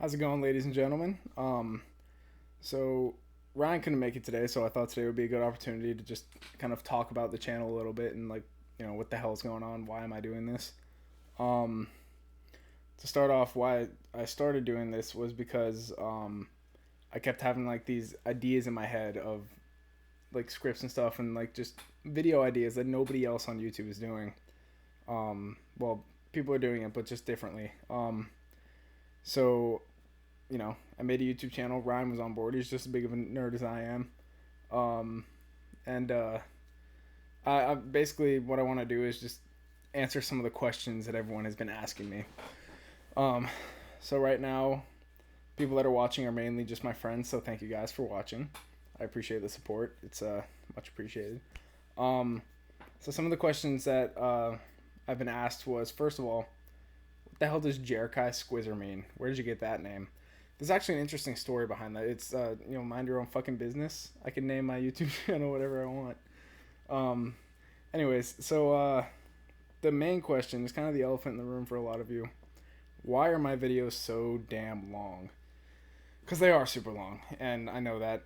How's it going, ladies and gentlemen? So Ryan couldn't make it today, so I thought today would be a good opportunity to just kind of talk about the channel a little bit and what the hell's going on? Why am I doing this? Um, to start off, why I started doing this was because I kept having like these ideas in my head of like scripts and stuff and like just video ideas that nobody else on YouTube is doing. Well, people are doing it, but just differently. So I made a YouTube channel. Ryan was on board. He's just as big of a nerd as I am. Um, and I basically what I want to do is just answer some of the questions that everyone has been asking me. Um, so right now, people that are watching are mainly just my friends. So thank you guys for watching. I appreciate the support. It's much appreciated. Um, so some of the questions that I've been asked was, first of all, what the hell does Jerikai Squizzer mean? Where did you get that name? There's actually an interesting story behind that. It's mind your own fucking business. I can name my YouTube channel whatever I want. Um, anyways, so the main question is kind of the elephant in the room for a lot of you. Why are my videos so damn long? Because they are super long, and I know that.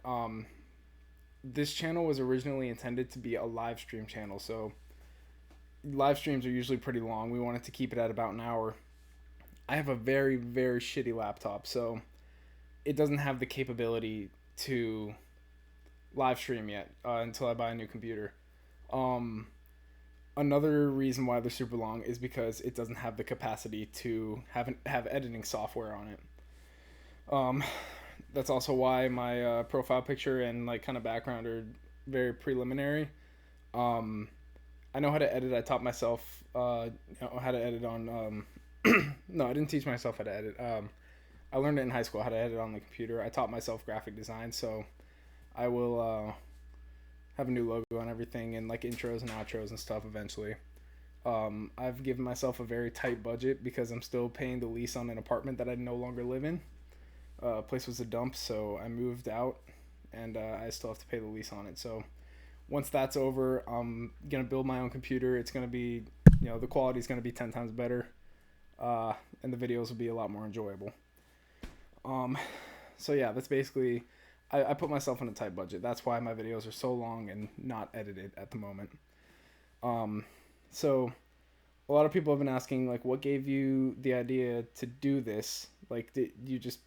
This channel was originally intended to be a live stream channel, so live streams are usually pretty long. We wanted to keep it at about an hour. I have a very, very shitty laptop, so it doesn't have the capability to live stream yet until I buy a new computer. Um, Another reason why they're super long is because it doesn't have the capacity to have editing software on it. Um, that's also why my profile picture and like kind of background are very preliminary. Um, I know how to edit. I taught myself how to edit on. No, I didn't teach myself how to edit. I learned it in high school how to edit on the computer. I taught myself graphic design, so I will have a new logo and everything, and like intros and outros and stuff eventually. I've given myself a very tight budget because I'm still paying the lease on an apartment that I no longer live in. Place was a dump, so I moved out, and I still have to pay the lease on it. So once that's over, I'm gonna build my own computer. It's gonna be, the quality is gonna be 10 times better, and the videos will be a lot more enjoyable. Um, so yeah, that's basically. I put myself on a tight budget. That's why my videos are so long and not edited at the moment. Um, so a lot of people have been asking like, what gave you the idea to do this? Like, did you just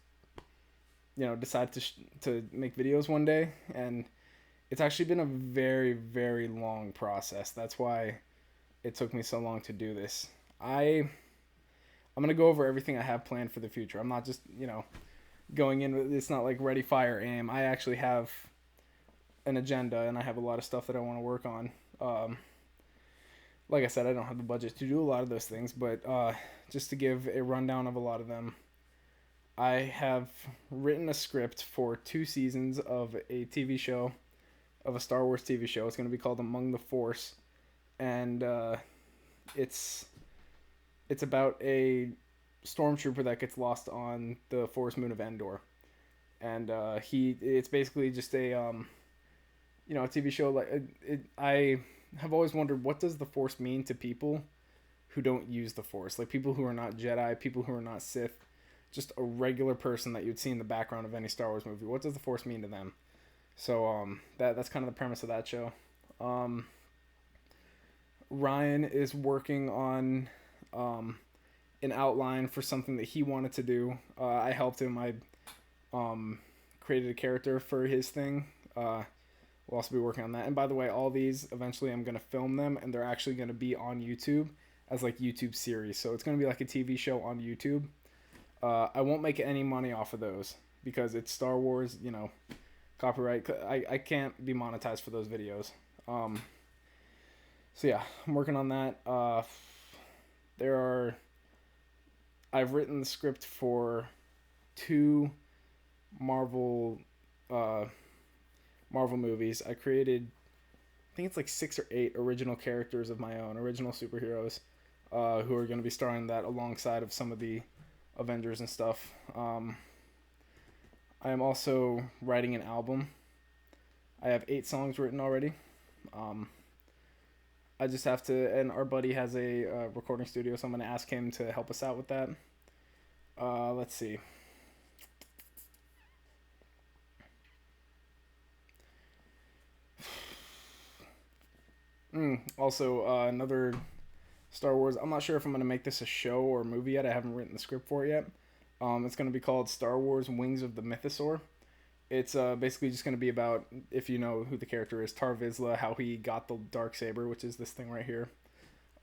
decide to make videos one day? And it's actually been a very, very long process. That's why it took me so long to do this. I'm gonna go over everything I have planned for the future. I'm not just going in with, it's not like ready, fire, aim. I actually have an agenda and I have a lot of stuff that I want to work on. Like I said, I don't have the budget to do a lot of those things, but just to give a rundown of a lot of them, I have written a script for 2 seasons of a TV show, of a Star Wars TV show. It's going to be called Among the Force, and it's about a stormtrooper that gets lost on the forest moon of Endor, and it's basically just a TV show. I have always wondered, what does the Force mean to people who don't use the Force, like people who are not Jedi, people who are not Sith, just a regular person that you'd see in the background of any Star Wars movie. What does the Force mean to them? So that's kind of the premise of that show. Um, Ryan is working on an outline for something that he wanted to do. I helped him. I created a character for his thing. We'll also be working on that. And by the way, all these eventually I'm gonna film them, and they're actually gonna be on YouTube as like YouTube series. So it's gonna be like a TV show on YouTube. I won't make any money off of those because it's Star Wars. Copyright. I can't be monetized for those videos. So yeah, I'm working on that. There are. I've written the script for 2 Marvel uh, Marvel movies. I created, I think it's like 6 or 8 original characters of my own, original superheroes, who are going to be starring that alongside of some of the Avengers and stuff. I am also writing an album. I have 8 songs written already. Um, I just have to, and our buddy has a recording studio, so I'm going to ask him to help us out with that. Let's see. Also, another Star Wars. I'm not sure if I'm gonna make this a show or a movie yet. I haven't written the script for it yet. It's gonna be called Star Wars: Wings of the Mythosaur. It's basically just gonna be about, if you know who the character is, Tar Vizsla, how he got the dark saber, which is this thing right here.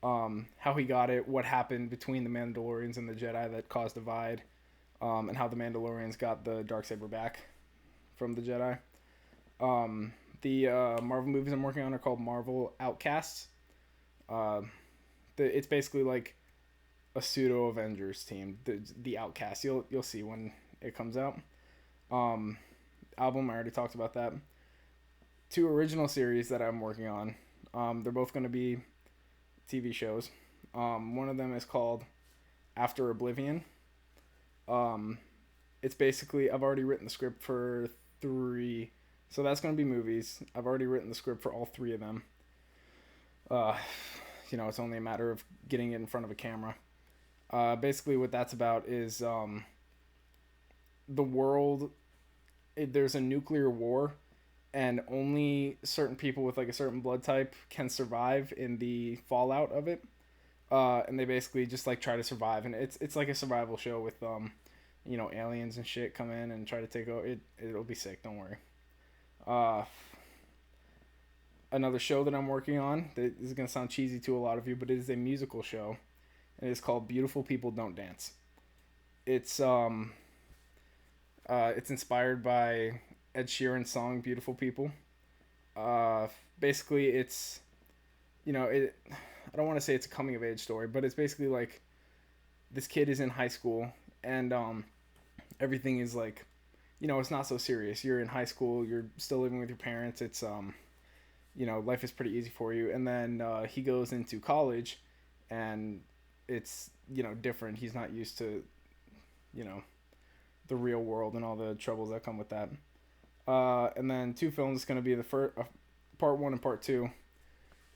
How he got it, what happened between the Mandalorians and the Jedi that caused a divide, and how the Mandalorians got the dark saber back from the Jedi. The Marvel movies I'm working on are called Marvel Outcasts. Uh, it's basically like a pseudo Avengers team. The Outcasts. You'll see when it comes out. Um, Album I already talked about that. Two original series that I'm working on. They're both going to be TV shows. One of them is called After Oblivion. Um, it's basically, I've already written the script for three, so that's going to be movies. I've already written the script for all three of them. Uh, it's only a matter of getting it in front of a camera. Basically, what that's about is the world. There's a nuclear war, and only certain people with like a certain blood type can survive in the fallout of it. And they basically just like try to survive, and it's like a survival show with aliens and shit come in and try to take over. It'll be sick. Don't worry. Uh, Another show that I'm working on that is gonna sound cheesy to a lot of you, but it is a musical show, and it's called Beautiful People Don't Dance. It's it's inspired by Ed Sheeran's song "Beautiful People." Uh, Basically, it's it. I don't want to say it's a coming of age story, but it's basically like this kid is in high school, and everything is like, it's not so serious. You're in high school. You're still living with your parents. It's life is pretty easy for you. And then he goes into college, and it's different. He's not used to you know the real world and all the troubles that come with that. And then two films is going to be the first part one and part two.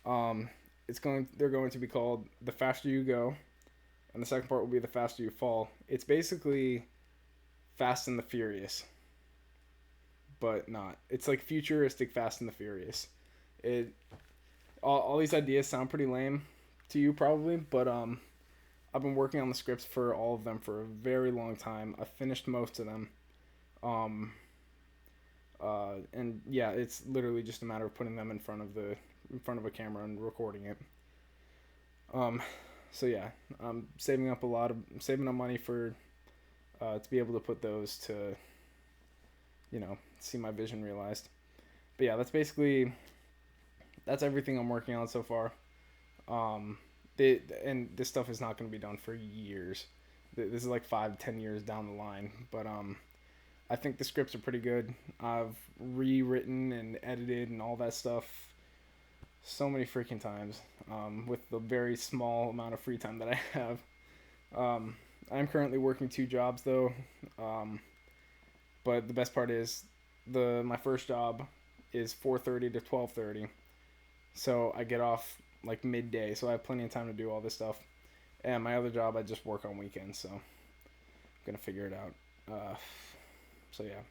They're going to be called The Faster You Go, and the second part will be The Faster You Fall. It's basically Fast and the Furious, but not. It's like futuristic Fast and the Furious. It all these ideas sound pretty lame to you probably, but I've been working on the scripts for all of them for a very long time. I finished most of them. Um, and yeah, it's literally just a matter of putting them in front of a camera and recording it. Um, so yeah, I'm saving up money for to be able to put those to see my vision realized. But yeah, that's everything I'm working on so far. Um, and this stuff is not going to be done for years. This is like 5-10 years down the line. But I think the scripts are pretty good. I've rewritten and edited and all that stuff so many freaking times, with the very small amount of free time that I have. I'm currently working two jobs though, but the best part is my first job is 4:30 to 12:30, so I get off like midday, so I have plenty of time to do all this stuff. And my other job, I just work on weekends, so I'm gonna figure it out. So yeah,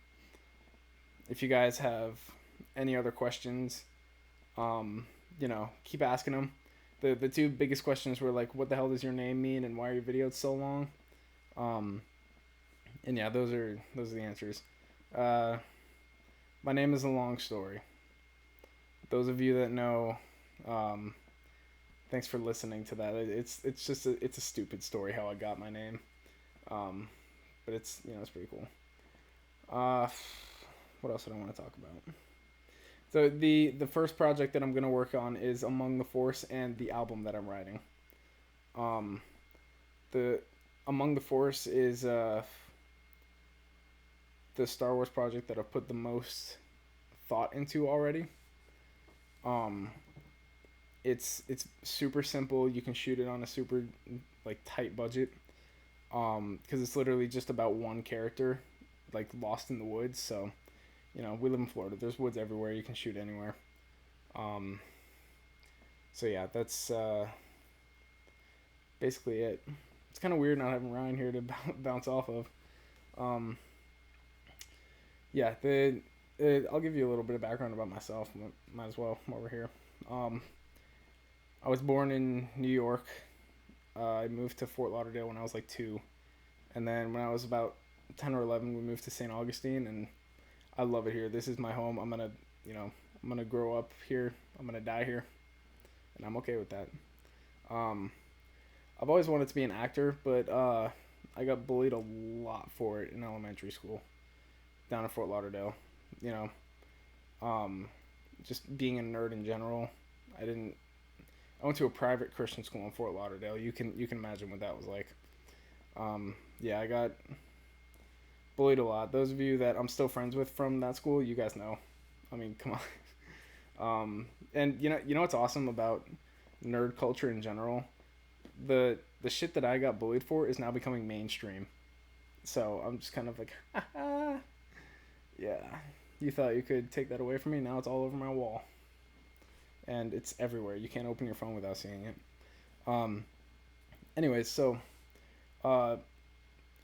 if you guys have any other questions, keep asking them. The two biggest questions were like, what the hell does your name mean, and why are your videos so long? Um, and yeah, those are the answers. Uh, my name is a long story. Those of you that know, um, thanks for listening to that. It's just it's a stupid story how I got my name, um, but it's pretty cool. Uh, what else did I want to talk about? So the first project that I'm gonna work on is Among the Force and the album that I'm writing. Um, the Among the Force is the Star Wars project that I've put the most thought into already. Um, it's super simple. You can shoot it on a super like tight budget. Because it's literally just about one character, like lost in the woods. So, we live in Florida. There's woods everywhere. You can shoot anywhere. Um, so yeah, that's basically it. It's kind of weird not having Ryan here to bounce off of. Um, yeah, I'll give you a little bit of background about myself. Might as well while we're here. Um, I was born in New York. I moved to Fort Lauderdale when I was like 2, and then when I was about 10 or 11, we moved to St. Augustine, and I love it here. This is my home. You know, I'm gonna grow up here. I'm gonna die here, and I'm okay with that. Um, I've always wanted to be an actor, but I got bullied a lot for it in elementary school down in Fort Lauderdale. You know, um, just being a nerd in general. I didn't. I went to a private Christian school in Fort Lauderdale. You can imagine what that was like. Yeah, I got bullied a lot. Those of you that I'm still friends with from that school, you guys know. I mean, come on. And you know what's awesome about nerd culture in general? The shit that I got bullied for is now becoming mainstream. So I'm just kind of like, yeah. You thought you could take that away from me? Now it's all over my wall, and it's everywhere. You can't open your phone without seeing it. Um. Anyways, so uh,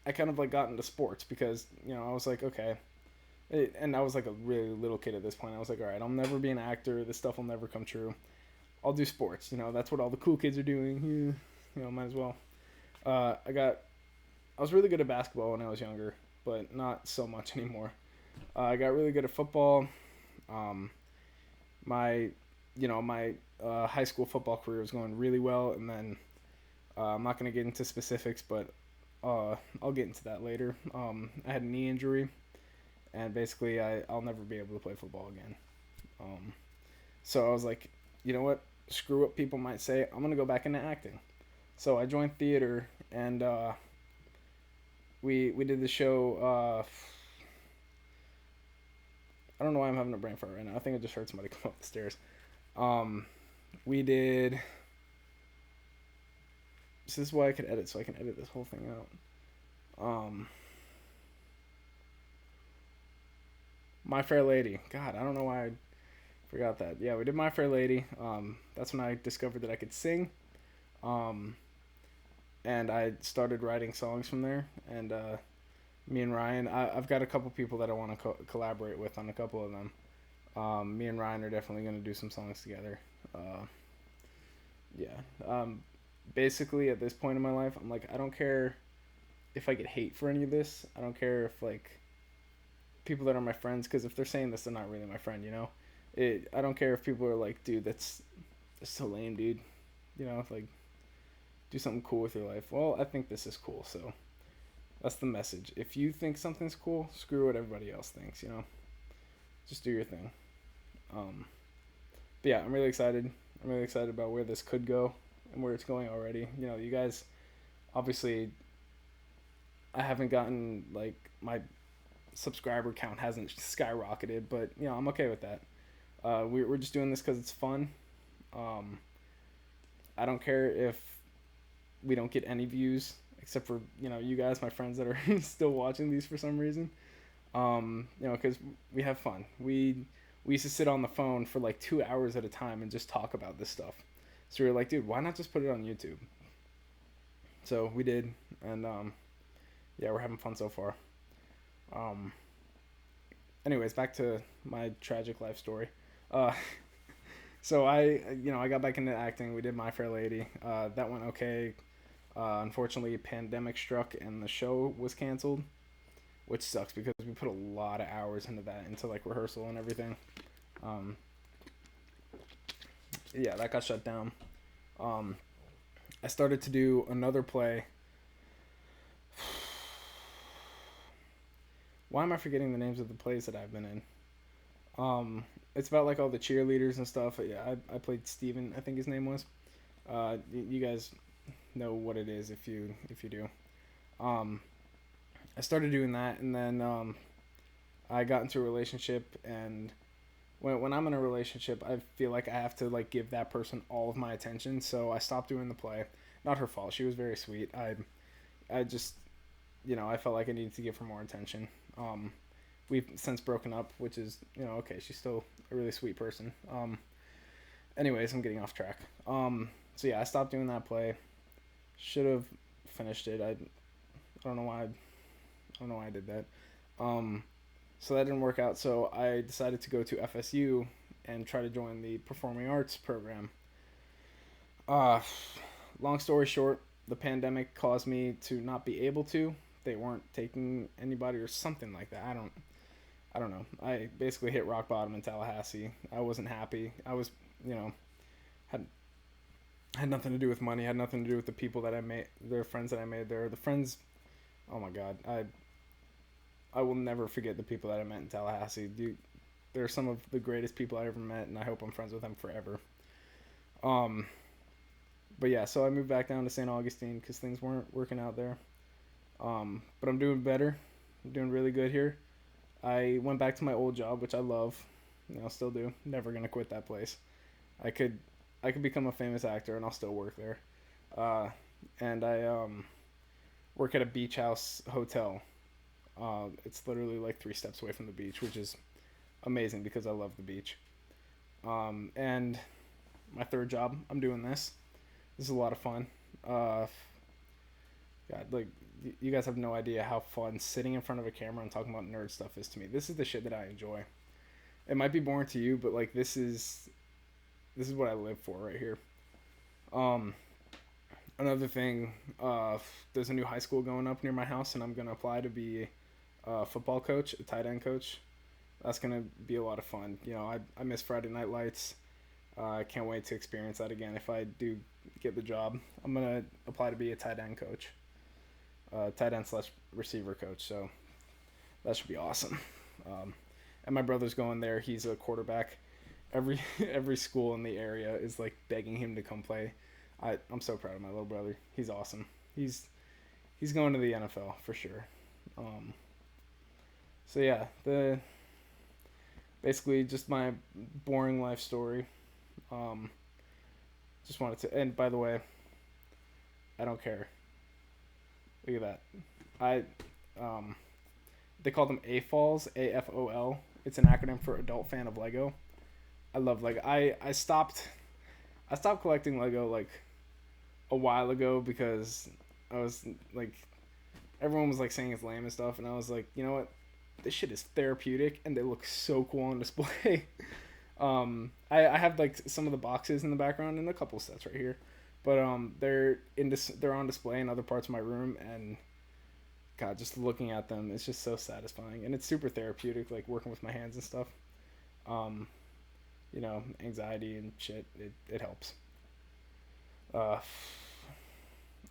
I kind of like got into sports because I was like, okay, and I was like a really little kid at this point. I was like, all right, I'll never be an actor. This stuff will never come true. I'll do sports. That's what all the cool kids are doing. Might as well. I got. I was really good at basketball when I was younger, but not so much anymore. I got really good at football. Um, my, my high school football career was going really well, and then I'm not gonna get into specifics, but I'll get into that later. I had a knee injury, and basically I'll never be able to play football again. Um, so I was like, you know what? Screw what people might say. I'm gonna go back into acting. So I joined theater, and we did the show. I don't know why I'm having a brain fart right now. I think I just heard somebody come up the stairs. Um, we did. This is why I could edit, so I can edit this whole thing out. My Fair Lady. God, I don't know why I forgot that. Yeah, we did My Fair Lady. That's when I discovered that I could sing. Um, and I started writing songs from there. And me and Ryan, I've got a couple people that I want to collaborate with on a couple of them. Me and Ryan are definitely going to do some songs together. Uh, yeah. Basically, at this point in my life, I'm like, I don't care if I get hate for any of this. I don't care if like people that are my friends, because if they're saying this, they're not really my friend. I don't care if people are like, dude, that's so lame, dude. Like, do something cool with your life. Well, I think this is cool, so that's the message. If you think something's cool, screw what everybody else thinks. Just do your thing. Um, but yeah, I'm really excited. I'm really excited about where this could go and where it's going already. You guys, obviously, I haven't gotten like my subscriber count hasn't skyrocketed, but I'm okay with that. We're just doing this because it's fun. Um, I don't care if we don't get any views, except for you guys, my friends that are still watching these for some reason. Because we have fun. We used to sit on the phone for like 2 hours at a time and just talk about this stuff. So we were like, dude, why not just put it on YouTube? So we did, and yeah, we're having fun so far. Um, Anyways, back to my tragic life story. Uh, so I got back into acting. We did My Fair Lady. That went okay. Unfortunately, pandemic struck and the show was canceled, which sucks because we put a lot of hours into that, into like rehearsal and everything. Um, yeah, that got shut down. Um, I started to do another play. Why am I forgetting the names of the plays that I've been in? It's about like all the cheerleaders and stuff. Yeah, I played Steven, I think his name was. You guys know what it is if you do. Um, I started doing that, and then I got into a relationship, and when I'm in a relationship, I feel like I have to like give that person all of my attention. So I stopped doing the play. Not her fault. She was very sweet. I just I felt like I needed to give her more attention. We've since broken up, which is okay. She's still a really sweet person. Anyways, I'm getting off track. So yeah, I stopped doing that play. Should have finished it. I don't know why. I don't know why I did that. So that didn't work out. So I decided to go to FSU and try to join the performing arts program. Uh, Long story short, the pandemic caused me to not be able to. They weren't taking anybody or something like that. I don't know. I basically hit rock bottom in Tallahassee. I wasn't happy. I was, you know, had had nothing to do with money. Had nothing to do with the people that I made, the friends that I made there. The friends. Oh my God, I will never forget the people that I met in Tallahassee. Dude, they're some of the greatest people I ever met, and I hope I'm friends with them forever. Um, but yeah, so I moved back down to St. Augustine because things weren't working out there. But I'm doing better. I'm doing really good here. I went back to my old job, which I love. Still do. Never gonna quit that place. I could, I could become a famous actor, and I'll still work there. Uh, and I work at a beach house hotel. It's literally like 3 steps away from the beach, which is amazing because I love the beach. And my third job, I'm doing this. This is a lot of fun. Uh, God, like you guys have no idea how fun sitting in front of a camera and talking about nerd stuff is to me. This is the shit that I enjoy. It might be boring to you, but like this is what I live for right here. Um, Another thing, there's a new high school going up near my house, and I'm gonna apply to be a football coach, a tight end coach. That's gonna be a lot of fun. I miss Friday night lights. I can't wait to experience that again if I do get the job. I'm gonna apply to be a tight end coach, tight end slash receiver coach. So that should be awesome. Um, and my brother's going there. He's a quarterback. Every every school in the area is like begging him to come play. I'm so proud of my little brother. He's awesome. He's going to the NFL for sure. Um, so yeah, the basically just my boring life story. Um, just wanted to. And by the way, I don't care. Look at that. I um, they call them AFOLs, AFOL. It's an acronym for Adult Fan of Lego. I love Lego. I stopped collecting Lego like a while ago because I was like everyone was like saying it's lame and stuff, and I was like, you know what, this shit is therapeutic, and they look so cool on display. I have like some of the boxes in the background and a couple sets right here, but they're on display in other parts of my room, and God, just looking at them, it's just so satisfying, and it's super therapeutic, like working with my hands and stuff. Um, Anxiety and shit, it helps. Uh,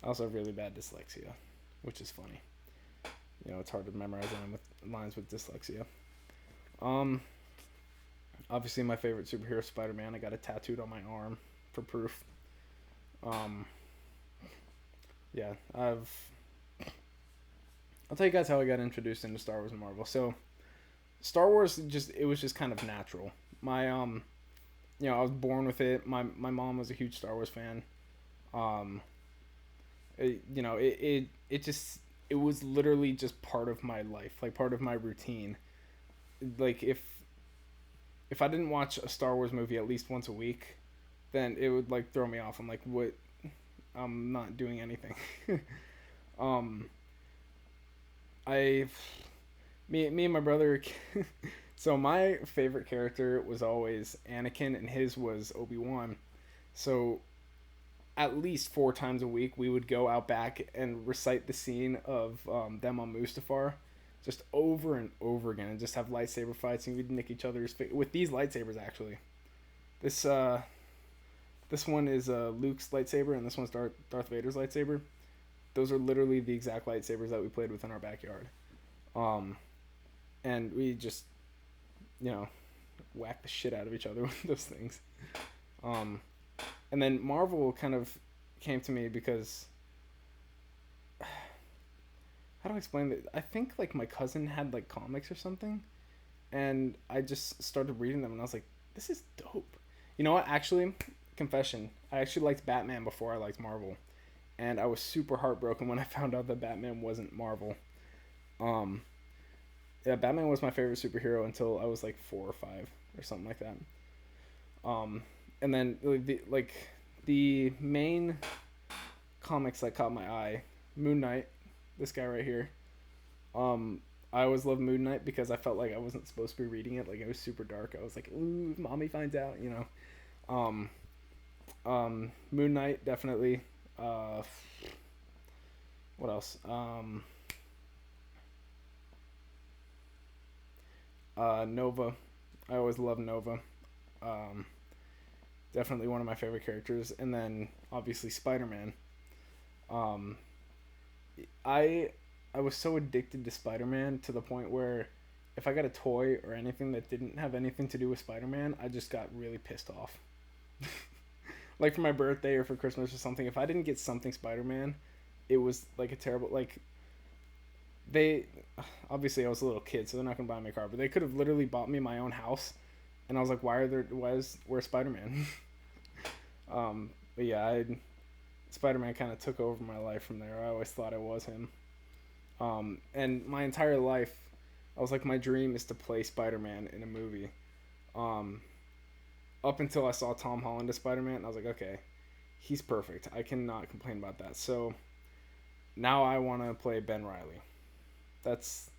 I also have really bad dyslexia, which is funny. It's hard to memorize lines with dyslexia. Um, Obviously my favorite superhero, Spider-Man. I got it tattooed on my arm for proof. Um, yeah, I'll tell you guys how I got introduced into Star Wars and Marvel. So, Star Wars it was just kind of natural. My I was born with it. My mom was a huge Star Wars fan. Um, it just it was literally just part of my life, like part of my routine. Like if I didn't watch a Star Wars movie at least once a week, then it would like throw me off. I'm like, what? I'm not doing anything. um, I, me and my brother. So my favorite character was always Anakin, and his was Obi-Wan. So at least 4 times a week, we would go out back and recite the scene of them on Mustafar, just over and over again, and just have lightsaber fights, and we'd nick each other's with these lightsabers. Actually, this this one is Luke's lightsaber, and this one's Darth Vader's lightsaber. Those are literally the exact lightsabers that we played with in our backyard. Um, and we just, you know, whack the shit out of each other with those things. Um, and then Marvel kind of came to me because how do I explain that? I think like my cousin had like comics or something, and I just started reading them, and I was like, this is dope. You know what? Actually, confession, I actually liked Batman before I liked Marvel, and I was super heartbroken when I found out that Batman wasn't Marvel. Um, yeah, Batman was my favorite superhero until I was like 4 or 5 or something like that. Um, and then the main comics that caught my eye, Moon Knight, this guy right here. I always loved Moon Knight because I felt like I wasn't supposed to be reading it. Like it was super dark. I was like, ooh, mommy finds out, you know. Um, Moon Knight, definitely. What else? Nova. I always love Nova. Um, Definitely one of my favorite characters. And then obviously Spider Man. Um, I I was so addicted to Spider Man to the point where if I got a toy or anything that didn't have anything to do with Spider Man, I just got really pissed off. Like for my birthday or for Christmas or something, if I didn't get something Spider Man, it was like a terrible like they obviously I was a little kid, so they're not gonna buy me a car, but they could have literally bought me my own house, and I was like, where's Spider Man? But yeah, Spider Man kind of took over my life from there. I always thought it was him. And my entire life, I was like, my dream is to play Spider Man in a movie. Um, Up until I saw Tom Holland as Spider Man, I was like, okay, he's perfect. I cannot complain about that. So now I want to play Ben Riley. That's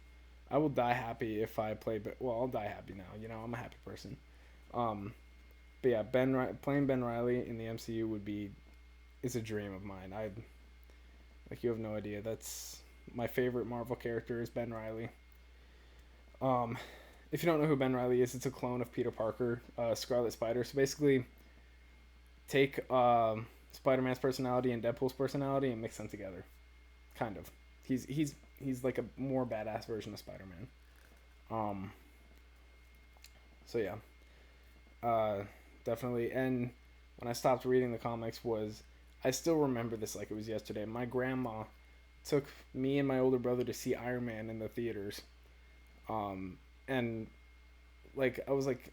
I will die happy if I play. Well, I'll die happy now. You know, I'm a happy person. Um, but yeah, playing Ben Riley in the MCU would be is a dream of mine. I like you have no idea. That's my favorite Marvel character is Ben Riley. Um, if you don't know who Ben Riley is, it's a clone of Peter Parker, Scarlet Spider. So basically, take Spider Man's personality and Deadpool's personality and mix them together. Kind of. He's like a more badass version of Spider Man. Um, so yeah, uh, definitely. And when I stopped reading the comics, was I still remember this like it was yesterday. My grandma took me and my older brother to see Iron Man in the theaters. And like I was like,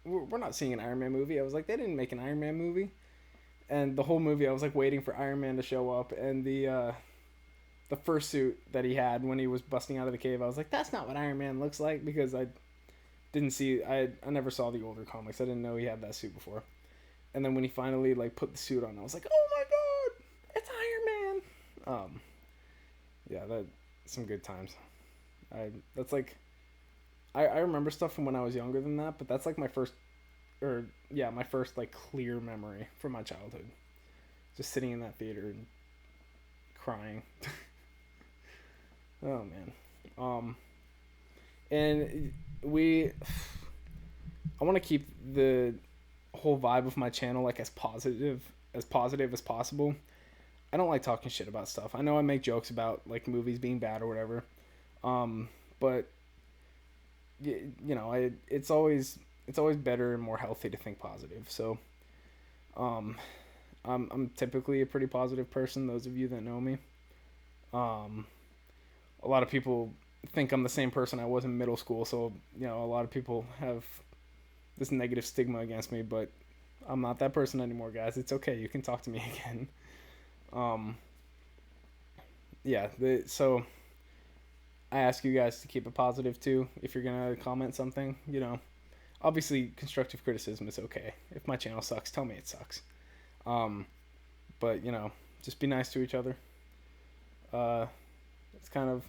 we're not seeing an Iron Man movie. I was like, they didn't make an Iron Man movie. And the whole movie, I was like waiting for Iron Man to show up, and the fursuit that he had when he was busting out of the cave, I was like, that's not what Iron Man looks like because I never saw the older comics. I didn't know he had that suit before. And then when he finally like put the suit on, I was like, oh my god, it's Iron Man. Yeah, that some good times. That's like I remember stuff from when I was younger than that, but that's like my first like clear memory from my childhood. Just sitting in that theater and crying. Oh man. And we I want to keep the whole vibe of my channel like as positive as possible. I don't like talking shit about stuff. I know I make jokes about like movies being bad or whatever. But it's always better and more healthy to think positive. So, um I'm typically a pretty positive person, those of you that know me. Um a lot of people think I'm the same person I was in middle school, so a lot of people have this negative stigma against me, but I'm not that person anymore, guys. It's okay. You can talk to me again. Um, yeah. So I ask you guys to keep it positive too. If you're gonna comment something, obviously constructive criticism is okay. If my channel sucks, tell me it sucks. Um, but just be nice to each other. It's kind of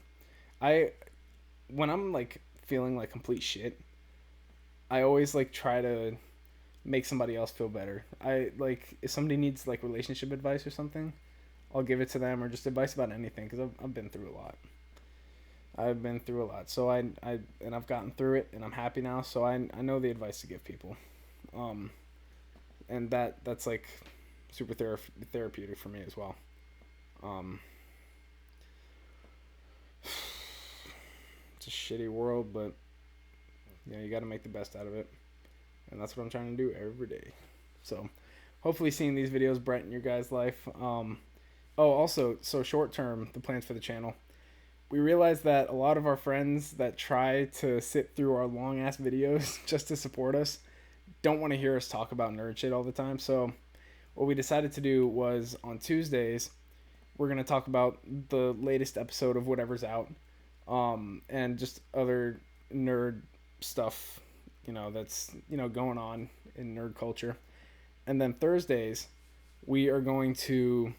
I when I'm like feeling like complete shit, I always like try to make somebody else feel better. I like if somebody needs like relationship advice or something, I'll give it to them, or just advice about anything because I've been through a lot. I've been through a lot, so I've gotten through it, and I'm happy now. So I know the advice to give people, um, and that's like super therapeutic for me as well. Um, it's a shitty world, but you got to make the best out of it, and that's what I'm trying to do every day. So hopefully seeing these videos brighten your guys' life. Also, so short term, the plans for the channel. We realized that a lot of our friends that try to sit through our long ass videos just to support us don't want to hear us talk about nerd shit all the time. So what we decided to do was on Tuesdays, we're going to talk about the latest episode of whatever's out, and just other nerd stuff, that's, going on in nerd culture. And then Thursdays, we are going to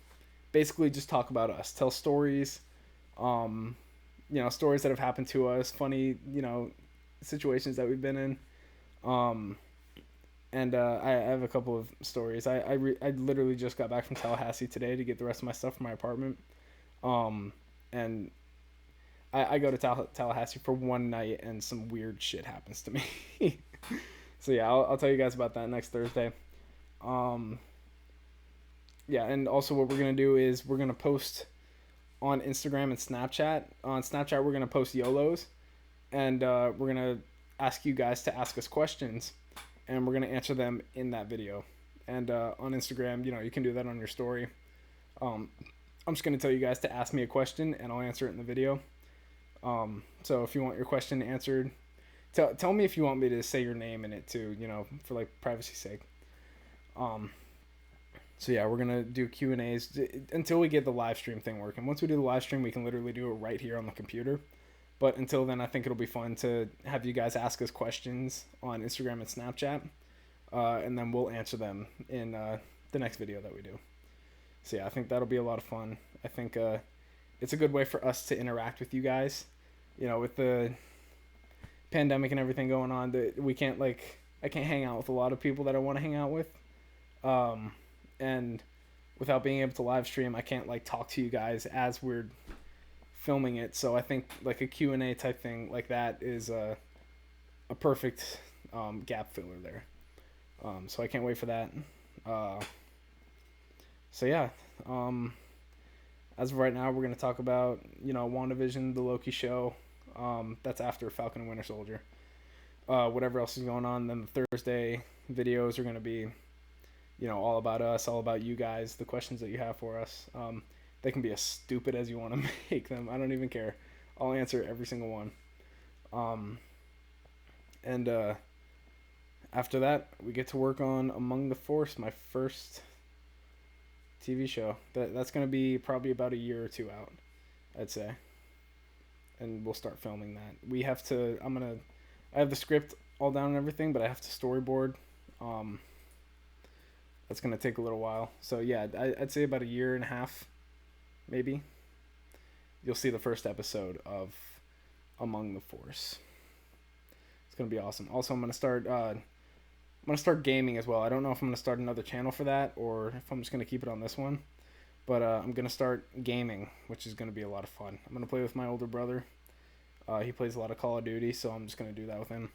basically just talk about us, tell stories, stories that have happened to us, funny, situations that we've been in. And I have a couple of stories. I literally just got back from Tallahassee today to get the rest of my stuff from my apartment. Um, and I go to Tallahassee for one night, and some weird shit happens to me. So yeah, I'll tell you guys about that next Thursday. Um, yeah, and also what we're gonna do is we're gonna post on Instagram and Snapchat. On Snapchat, we're gonna post YOLOs, and we're gonna ask you guys to ask us questions, and we're gonna answer them in that video. And on Instagram, you can do that on your story. Um, I'm just gonna tell you guys to ask me a question, and I'll answer it in the video. So if you want your question answered, tell me if you want me to say your name in it too. For like privacy's sake. Um, so yeah, we're gonna do Q&As until we get the live stream thing working. Once we do the live stream, we can literally do it right here on the computer. But until then, I think it'll be fun to have you guys ask us questions on Instagram and Snapchat, and then we'll answer them in the next video that we do. So yeah, I think that'll be a lot of fun. I think it's a good way for us to interact with you guys. With the pandemic and everything going on, we can't I can't hang out with a lot of people that I want to hang out with, and without being able to live stream, I can't talk to you guys as we're filming it. So I think a Q&A type thing like that is a perfect gap filler there. So I can't wait for that. So yeah, as of right now, we're gonna talk about WandaVision, the Loki show. That's after Falcon and Winter Soldier. Whatever else is going on, then the Thursday videos are gonna be, all about us, all about you guys, the questions that you have for us. They can be as stupid as you want to make them. I don't even care. I'll answer every single one. And after that, we get to work on Among the Force, my first TV show. That's gonna be probably about a year or two out, I'd say. And we'll start filming that. We have to. I have the script all down and everything, but I have to storyboard. That's gonna take a little while. So yeah, I'd say about a year and a half, maybe. You'll see the first episode of Among the Force. It's gonna be awesome. Also, I'm gonna start gaming as well. I don't know if I'm gonna start another channel for that or if I'm just gonna keep it on this one. But I'm gonna start gaming, which is gonna be a lot of fun. I'm gonna play with my older brother. He plays a lot of Call of Duty, so I'm just gonna do that with him.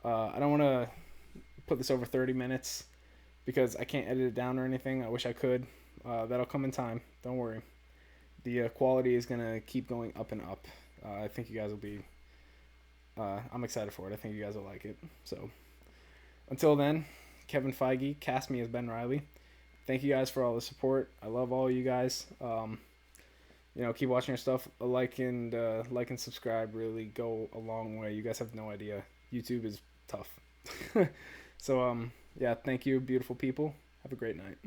I don't want to put this over 30 minutes because I can't edit it down or anything. I wish I could. That'll come in time. Don't worry. The quality is gonna keep going up and up. I think you guys will be. I'm excited for it. I think you guys will like it. So, until then, Kevin Feige, cast me as Ben Riley. Thank you guys for all the support. I love all of you guys. Keep watching your stuff. Like and subscribe really go a long way. You guys have no idea. YouTube is tough. So yeah, thank you, beautiful people. Have a great night.